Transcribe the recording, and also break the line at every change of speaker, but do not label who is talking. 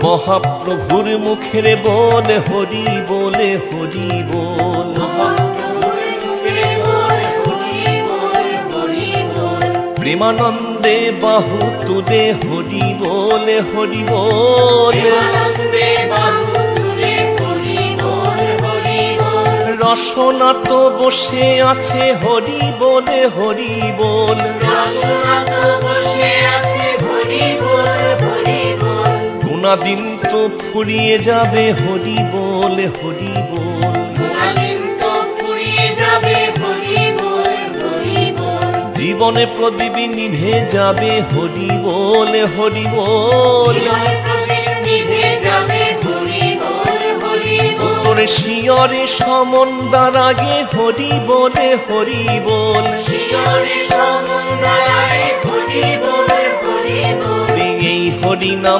মহাপ্রভুর মুখের বল হরি বলে হরি বল। প্রেমানন্দে বাহু তুলে হরি বলে হরি বল। রসনা তো বসে আছে হরি বলে হরি বল। গুণাদিন তো ফুরিয়ে যাবে হরি বলে হরি বল। জীবনে প্রদীপ নিভে যাবে হরি বলে হরি বল। তোর শিয়রে সমন্দার আগে হরি বলে হরি বল। এই হরি নাম